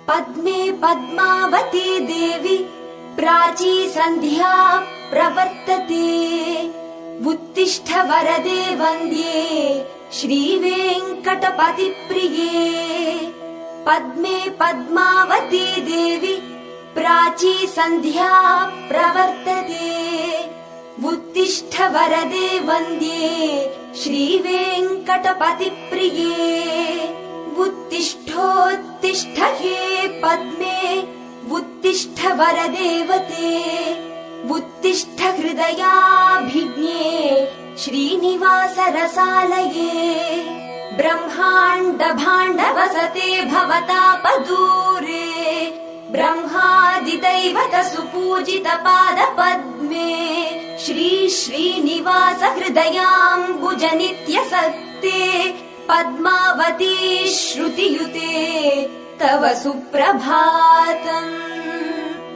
पद्मे पद्मावती देवी प्राची सन्ध्या प्रवर्तते। उत्तिष्ठ वरदे वन्द्ये श्रीवेङ्कटपतिप्रिये। पद्मे पद्मावती देवी प्राची सन्ध्या प्रवर्तते। उत्तिष्ठ वरदे वन्द्ये श्रीवेङ्कटपतिप्रिये। उत्तिष्ठोत्तिष्ठ हे पद्मे उत्तिष्ठ वरदेवते। उत्तिष्ठ हृदयाभिज्ञे श्रीनिवास रसालये। ब्रह्माण्ड भाण्ड वसते भवतापदूरे। ब्रह्मादिदैवत सुपूजित पाद पद्मे। श्री श्रीनिवास हृदयाम्बुज नित्य सत्ते। पद्मावती श्रुतियुते तव सुप्रभातम्।